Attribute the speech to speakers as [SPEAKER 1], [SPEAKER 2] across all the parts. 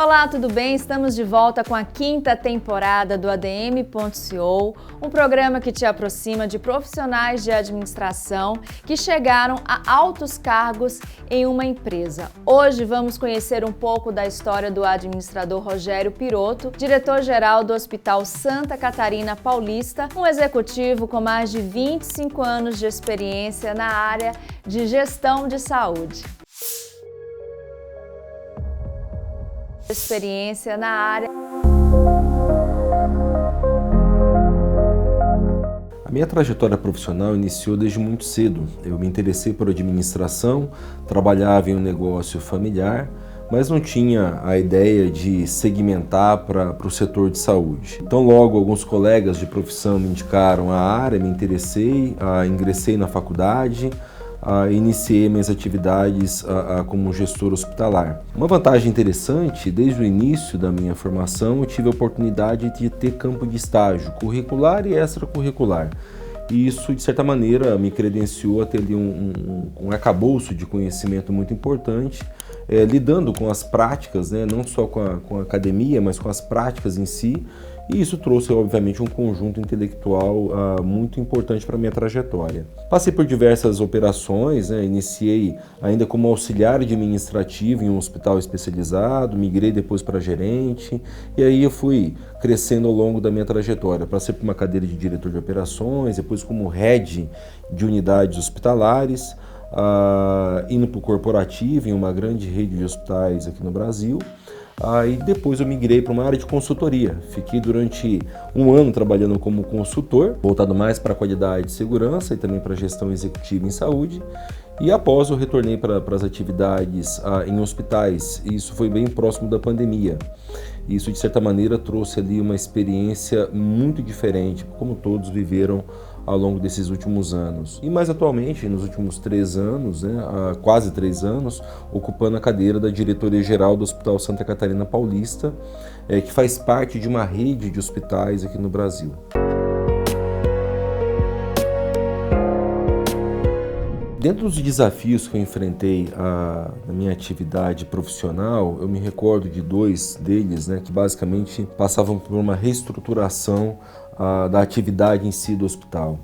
[SPEAKER 1] Olá, tudo bem? Estamos de volta com a 5ª temporada do ADM.co, um programa que te aproxima de profissionais de administração que chegaram a altos cargos em uma empresa. Hoje vamos conhecer um pouco da história do administrador Rogério Piroto, diretor-geral do Hospital Santa Catarina Paulista, um executivo com mais de 25 anos de experiência na área de gestão de saúde. Experiência na área.
[SPEAKER 2] A minha trajetória profissional iniciou desde muito cedo. Eu me interessei por administração, trabalhava em um negócio familiar, mas não tinha a ideia de segmentar para o setor de saúde. Então logo alguns colegas de profissão me indicaram a área, me interessei, ingressei na faculdade, iniciei minhas atividades como gestor hospitalar. Uma vantagem interessante, desde o início da minha formação, eu tive a oportunidade de ter campo de estágio curricular e extracurricular. E isso, de certa maneira, me credenciou a ter ali um arcabouço de conhecimento muito importante, lidando com as práticas, né, não só com a academia, mas com as práticas em si. E isso trouxe, obviamente, um conjunto intelectual muito importante para a minha trajetória. Passei por diversas operações, né? Iniciei ainda como auxiliar administrativo em um hospital especializado, migrei depois para gerente, e aí eu fui crescendo ao longo da minha trajetória. Passei por uma cadeira de diretor de operações, depois como head de unidades hospitalares, indo para o corporativo em uma grande rede de hospitais aqui no Brasil. E depois eu migrei para uma área de consultoria. Fiquei durante um ano trabalhando como consultor, voltado mais para a qualidade e segurança e também para a gestão executiva em saúde. E após eu retornei para as atividades em hospitais, e isso foi bem próximo da pandemia. Isso, de certa maneira, trouxe ali uma experiência muito diferente, como todos viveram ao longo desses últimos anos. E mais atualmente, nos últimos 3 anos, né, há quase 3 anos, ocupando a cadeira da diretoria-geral do Hospital Santa Catarina Paulista, que faz parte de uma rede de hospitais aqui no Brasil. Dentro dos desafios que eu enfrentei na minha atividade profissional, eu me recordo de 2 deles, né, que basicamente passavam por uma reestruturação da atividade em si do hospital.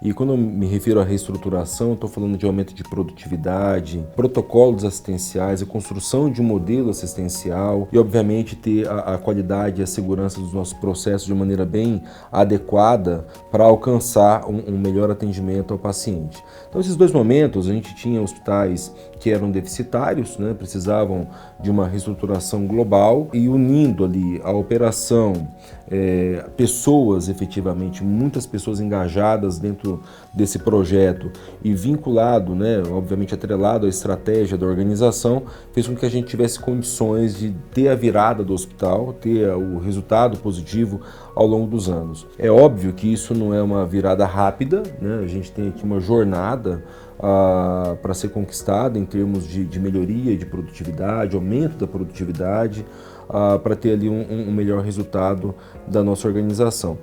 [SPEAKER 2] E quando eu me refiro à reestruturação, estou falando de aumento de produtividade, protocolos assistenciais, a construção de um modelo assistencial e, obviamente, ter a qualidade e a segurança dos nossos processos de maneira bem adequada para alcançar um melhor atendimento ao paciente. Então, esses 2 momentos, a gente tinha hospitais que eram deficitários, né, precisavam de uma reestruturação global e unindo ali a operação, pessoas efetivamente, muitas pessoas engajadas dentro desse projeto e vinculado, né, obviamente atrelado à estratégia da organização, fez com que a gente tivesse condições de ter a virada do hospital, ter o resultado positivo ao longo dos anos. É óbvio que isso não é uma virada rápida, né? A gente tem aqui uma jornada para ser conquistada em termos de melhoria de produtividade, aumento da produtividade, para ter ali um melhor resultado da nossa organização.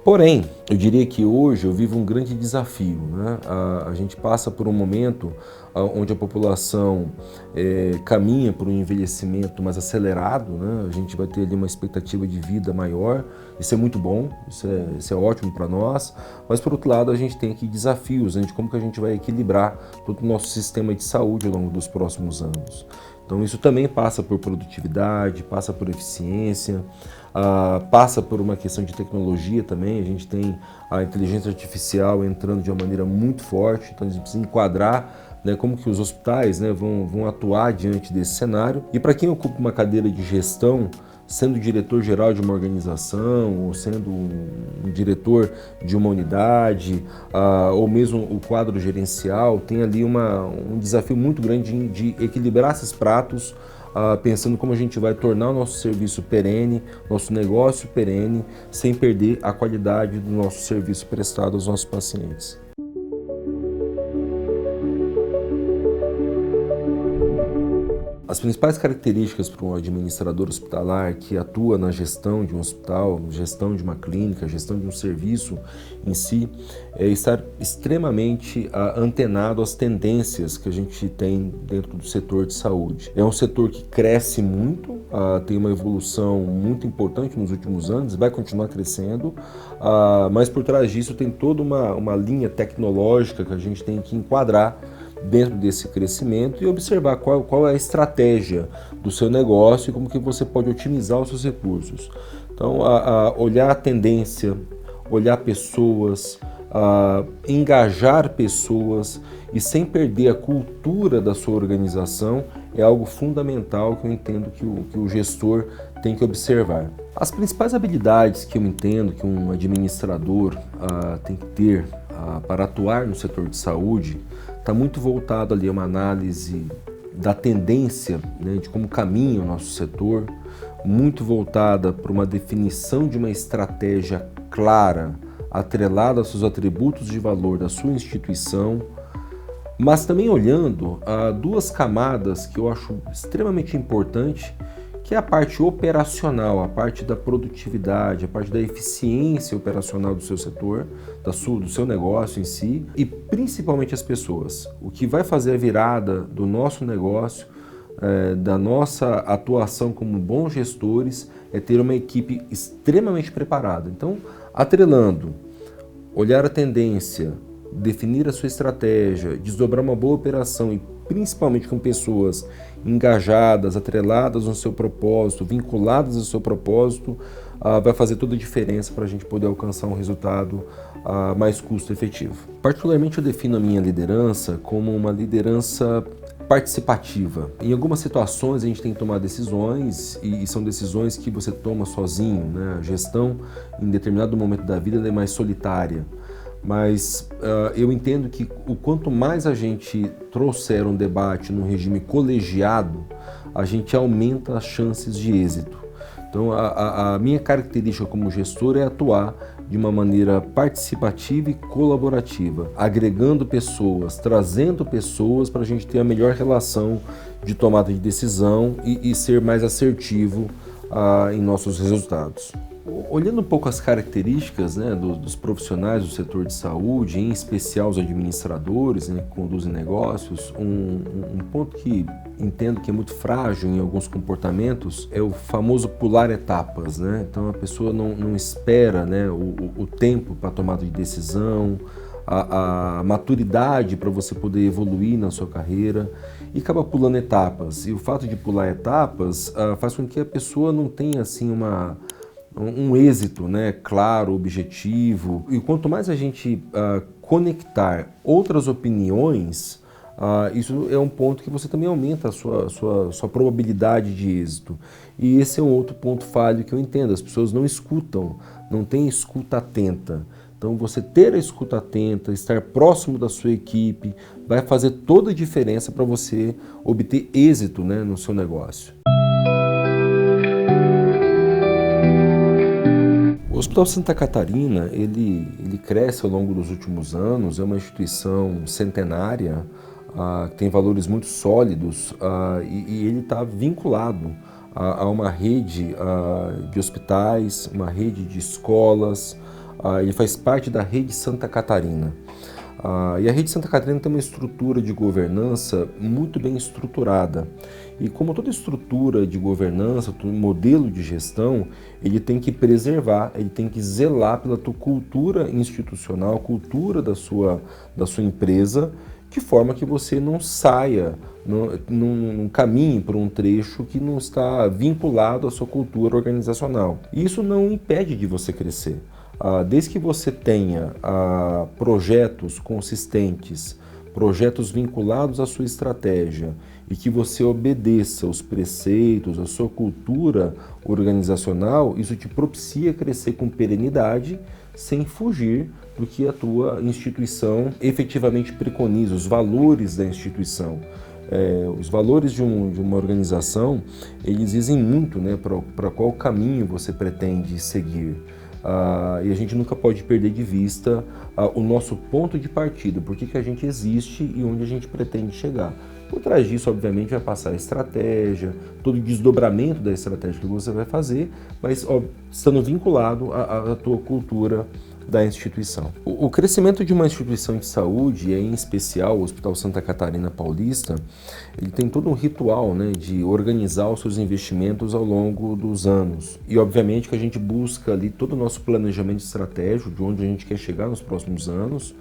[SPEAKER 2] Porém, eu diria que hoje eu vivo um grande desafio, né? A gente passa por um momento onde a população caminha por um envelhecimento mais acelerado, né? A gente vai ter ali uma expectativa de vida maior, isso é muito bom, isso é ótimo para nós, mas por outro lado a gente tem aqui desafios, né, de como que a gente vai equilibrar todo o nosso sistema de saúde ao longo dos próximos anos. Então isso também passa por produtividade, passa por eficiência, passa por uma questão de tecnologia também. A gente tem a inteligência artificial entrando de uma maneira muito forte, então a gente precisa enquadrar, né, como que os hospitais, né, vão atuar diante desse cenário. E para quem ocupa uma cadeira de gestão, sendo diretor-geral de uma organização, ou sendo um diretor de uma unidade, ou mesmo o quadro gerencial, tem ali um desafio muito grande de equilibrar esses pratos, pensando como a gente vai tornar o nosso serviço perene, nosso negócio perene, sem perder a qualidade do nosso serviço prestado aos nossos pacientes. As principais características para um administrador hospitalar que atua na gestão de um hospital, gestão de uma clínica, gestão de um serviço em si, é estar extremamente antenado às tendências que a gente tem dentro do setor de saúde. É um setor que cresce muito, tem uma evolução muito importante nos últimos anos, vai continuar crescendo, mas por trás disso tem toda uma linha tecnológica que a gente tem que enquadrar dentro desse crescimento e observar qual é a estratégia do seu negócio e como que você pode otimizar os seus recursos. Então, olhar a tendência, olhar pessoas, engajar pessoas e sem perder a cultura da sua organização é algo fundamental que eu entendo que o gestor tem que observar. As principais habilidades que eu entendo que um administrador tem que ter para atuar no setor de saúde está muito voltado ali a uma análise da tendência, né, de como caminha o nosso setor, muito voltada para uma definição de uma estratégia clara, atrelada aos seus atributos de valor da sua instituição, mas também olhando a duas camadas que eu acho extremamente importante, que é a parte operacional, a parte da produtividade, a parte da eficiência operacional do seu setor, do seu negócio em si, e principalmente as pessoas. O que vai fazer a virada do nosso negócio, da nossa atuação como bons gestores, é ter uma equipe extremamente preparada. Então, atrelando, olhar a tendência, definir a sua estratégia, desdobrar uma boa operação e principalmente com pessoas engajadas, atreladas no seu propósito, vinculadas ao seu propósito, vai fazer toda a diferença para a gente poder alcançar um resultado mais custo-efetivo. Particularmente eu defino a minha liderança como uma liderança participativa. Em algumas situações a gente tem que tomar decisões e são decisões que você toma sozinho, né? A gestão em determinado momento da vida ela é mais solitária. Mas eu entendo que o quanto mais a gente trouxer um debate num regime colegiado, a gente aumenta as chances de êxito. Então, a minha característica como gestor é atuar de uma maneira participativa e colaborativa, agregando pessoas, trazendo pessoas para a gente ter a melhor relação de tomada de decisão e ser mais assertivo em nossos resultados. Olhando um pouco as características, né, dos profissionais do setor de saúde, em especial os administradores, né, que conduzem negócios, um ponto que entendo que é muito frágil em alguns comportamentos é o famoso pular etapas, né? Então a pessoa não espera, né, o tempo para a tomada de decisão, a maturidade para você poder evoluir na sua carreira e acaba pulando etapas. E o fato de pular etapas faz com que a pessoa não tenha assim um êxito, né, claro, objetivo. E quanto mais a gente conectar outras opiniões, isso é um ponto que você também aumenta a sua probabilidade de êxito. E esse é um outro ponto falho que eu entendo. As pessoas não escutam, não têm escuta atenta. Então você ter a escuta atenta, estar próximo da sua equipe, vai fazer toda a diferença para você obter êxito, né, no seu negócio. O Hospital Santa Catarina, ele cresce ao longo dos últimos anos, é uma instituição centenária, tem valores muito sólidos e ele está vinculado a uma rede de hospitais, uma rede de escolas, ele faz parte da rede Santa Catarina. E a rede Santa Catarina tem uma estrutura de governança muito bem estruturada. E como toda estrutura de governança, todo modelo de gestão, ele tem que preservar, ele tem que zelar pela tua cultura institucional, cultura da sua empresa, de forma que você não saia, não caminhe por um trecho que não está vinculado à sua cultura organizacional. E isso não impede de você crescer. Desde que você tenha projetos consistentes, projetos vinculados à sua estratégia e que você obedeça os preceitos, a sua cultura organizacional, isso te propicia crescer com perenidade sem fugir do que a tua instituição efetivamente preconiza, os valores da instituição. Os valores de uma organização, eles dizem muito, né, para qual caminho você pretende seguir. E a gente nunca pode perder de vista o nosso ponto de partida, por que a gente existe e onde a gente pretende chegar. Por trás disso, obviamente, vai passar a estratégia, todo o desdobramento da estratégia que você vai fazer, mas estando vinculado à tua cultura da instituição. O crescimento de uma instituição de saúde, em especial o Hospital Santa Catarina Paulista, ele tem todo um ritual, né, de organizar os seus investimentos ao longo dos anos. E obviamente que a gente busca ali todo o nosso planejamento estratégico, de onde a gente quer chegar nos próximos anos,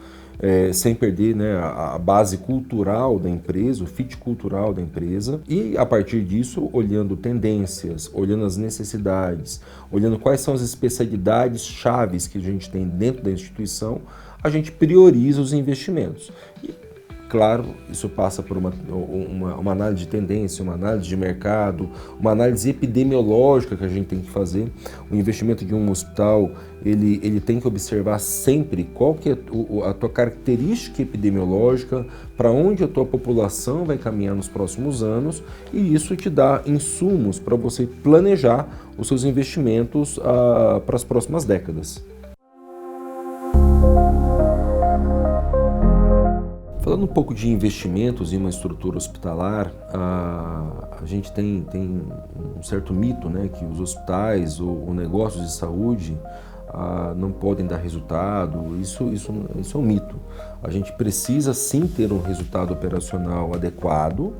[SPEAKER 2] sem perder, né, a base cultural da empresa, o fit cultural da empresa, e a partir disso, olhando tendências, olhando as necessidades, olhando quais são as especialidades chaves que a gente tem dentro da instituição, a gente prioriza os investimentos. E, claro, isso passa por uma análise de tendência, uma análise de mercado, uma análise epidemiológica que a gente tem que fazer. O investimento de um hospital, ele tem que observar sempre qual que é a tua característica epidemiológica, para onde a tua população vai caminhar nos próximos anos, e isso te dá insumos para você planejar os seus investimentos para as próximas décadas. Falando um pouco de investimentos em uma estrutura hospitalar, a gente tem um certo mito, né, que os hospitais ou negócios de saúde não podem dar resultado. Isso é um mito. A gente precisa sim ter um resultado operacional adequado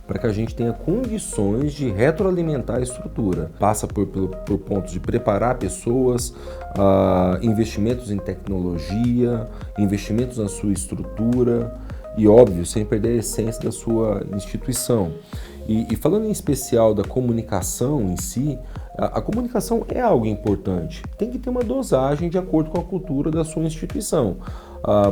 [SPEAKER 2] para que a gente tenha condições de retroalimentar a estrutura. Passa por pontos de preparar pessoas, investimentos em tecnologia, investimentos na sua estrutura e, óbvio, sem perder a essência da sua instituição. E falando em especial da comunicação em si, a comunicação é algo importante. Tem que ter uma dosagem de acordo com a cultura da sua instituição.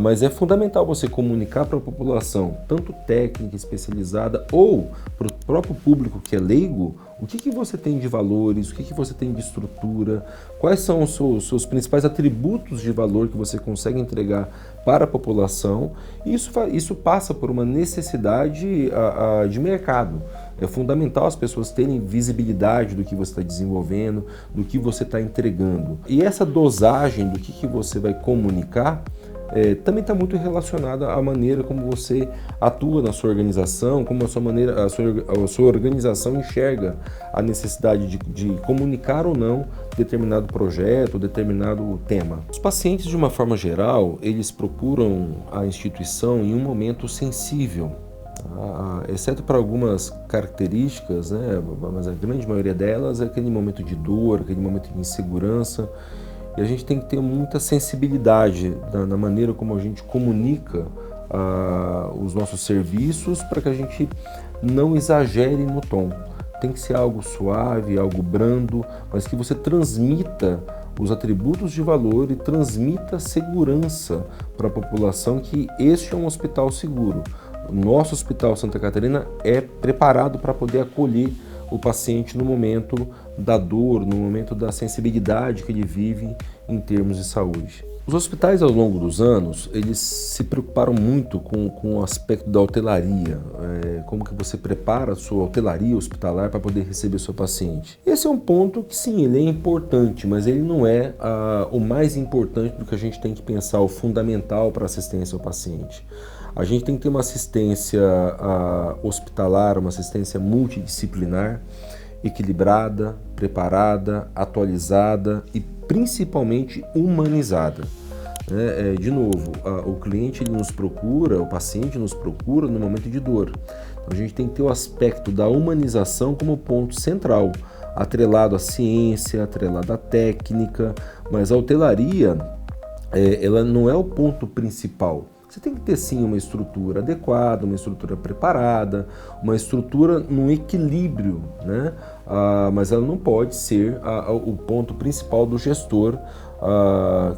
[SPEAKER 2] Mas é fundamental você comunicar para a população, tanto técnica, especializada, ou para o próprio público que é leigo, o que você tem de valores, o que você tem de estrutura, quais são os seus principais atributos de valor que você consegue entregar para a população. E isso passa por uma necessidade de mercado. É fundamental as pessoas terem visibilidade do que você está desenvolvendo, do que você está entregando. E essa dosagem do que você vai comunicar também está muito relacionada à maneira como você atua na sua organização, como a sua organização enxerga a necessidade de comunicar ou não determinado projeto, determinado tema. Os pacientes, de uma forma geral, eles procuram a instituição em um momento sensível, exceto para algumas características, né, mas a grande maioria delas é aquele momento de dor, aquele momento de insegurança. E a gente tem que ter muita sensibilidade na maneira como a gente comunica os nossos serviços, para que a gente não exagere no tom. Tem que ser algo suave, algo brando, mas que você transmita os atributos de valor e transmita segurança para a população, que este é um hospital seguro. O nosso Hospital Santa Catarina é preparado para poder acolher o paciente no momento da dor, no momento da sensibilidade que ele vive em termos de saúde. Os hospitais, ao longo dos anos, eles se preocuparam muito com o aspecto da hotelaria, como que você prepara a sua hotelaria hospitalar para poder receber o seu paciente. Esse é um ponto que, sim, ele é importante, mas ele não é o mais importante do que a gente tem que pensar, o fundamental para a assistência ao paciente. A gente tem que ter uma assistência hospitalar, uma assistência multidisciplinar, equilibrada, preparada, atualizada e principalmente humanizada. De novo, o cliente ele nos procura, o paciente nos procura no momento de dor. Então, a gente tem que ter o aspecto da humanização como ponto central, atrelado à ciência, atrelado à técnica, mas a hotelaria ela não é o ponto principal. Você tem que ter sim uma estrutura adequada, uma estrutura preparada, uma estrutura num equilíbrio, né? Mas ela não pode ser o ponto principal do gestor,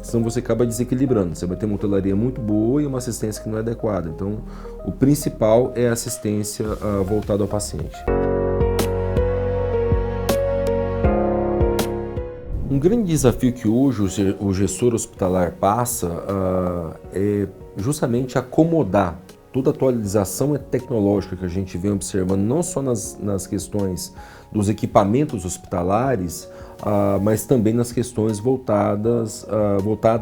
[SPEAKER 2] senão você acaba desequilibrando. Você vai ter uma hotelaria muito boa e uma assistência que não é adequada. Então, o principal é a assistência voltada ao paciente. Um grande desafio que hoje o gestor hospitalar passa é justamente acomodar toda a atualização tecnológica que a gente vem observando, não só nas questões dos equipamentos hospitalares, mas também nas questões voltada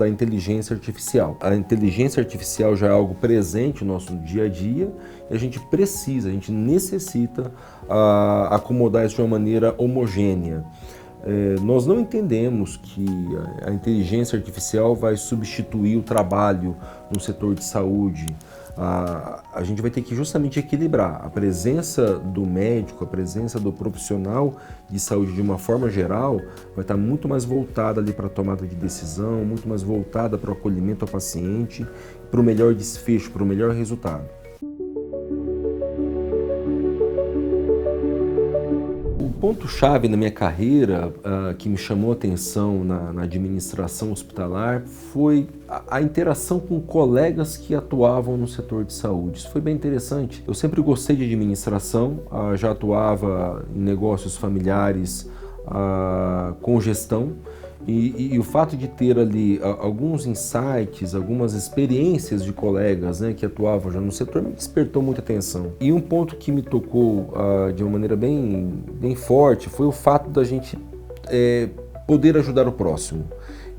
[SPEAKER 2] à inteligência artificial. A inteligência artificial já é algo presente no nosso dia a dia e a gente necessita acomodar isso de uma maneira homogênea. Nós não entendemos que a inteligência artificial vai substituir o trabalho no setor de saúde. A gente vai ter que justamente equilibrar a presença do médico, a presença do profissional de saúde de uma forma geral, vai estar muito mais voltada ali para a tomada de decisão, muito mais voltada para o acolhimento ao paciente, para o melhor desfecho, para o melhor resultado. O ponto-chave na minha carreira que me chamou a atenção na administração hospitalar foi a interação com colegas que atuavam no setor de saúde. Isso foi bem interessante. Eu sempre gostei de administração, já atuava em negócios familiares com gestão. E o fato de ter ali alguns insights, algumas experiências de colegas, né, que atuavam já no setor me despertou muita atenção. E um ponto que me tocou de uma maneira bem forte foi o fato da gente poder ajudar o próximo.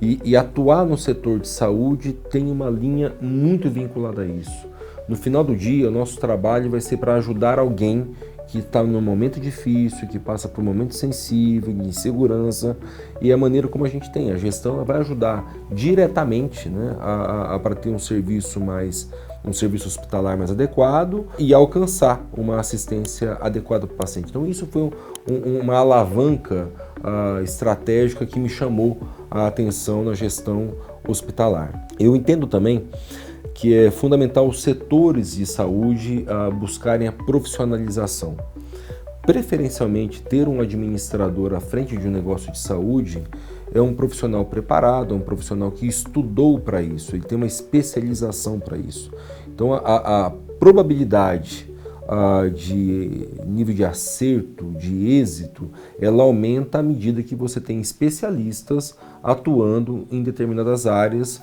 [SPEAKER 2] E atuar no setor de saúde tem uma linha muito vinculada a isso. No final do dia, o nosso trabalho vai ser para ajudar alguém que está num momento difícil, que passa por um momento sensível, de insegurança, e a maneira como a gente tem. A gestão ela vai ajudar diretamente, né, para ter um serviço hospitalar mais adequado e alcançar uma assistência adequada para o paciente. Então isso foi uma alavanca estratégica que me chamou a atenção na gestão hospitalar. Eu entendo também que é fundamental os setores de saúde buscarem a profissionalização. Preferencialmente, ter um administrador à frente de um negócio de saúde é um profissional preparado, é um profissional que estudou para isso, ele tem uma especialização para isso. Então, a probabilidade de nível de acerto, de êxito, ela aumenta à medida que você tem especialistas atuando em determinadas áreas,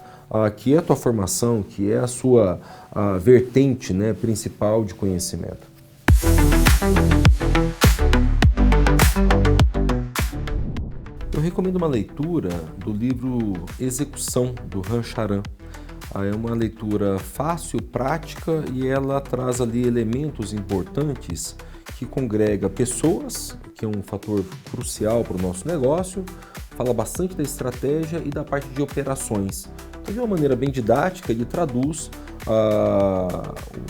[SPEAKER 2] que é a tua formação, que é a sua vertente, né, principal de conhecimento. Eu recomendo uma leitura do livro Execução, do Ram Charan. É uma leitura fácil, prática e ela traz ali elementos importantes que congrega pessoas, que é um fator crucial para o nosso negócio, fala bastante da estratégia e da parte de operações. Então, de uma maneira bem didática, ele traduz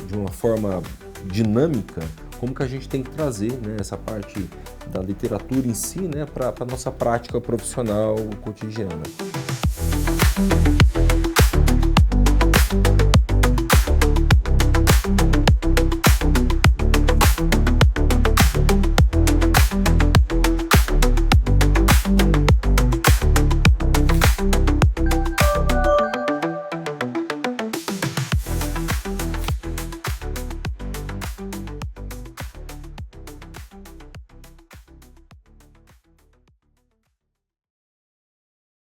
[SPEAKER 2] de uma forma dinâmica como que a gente tem que trazer, né, essa parte da literatura em si, né, para a nossa prática profissional cotidiana.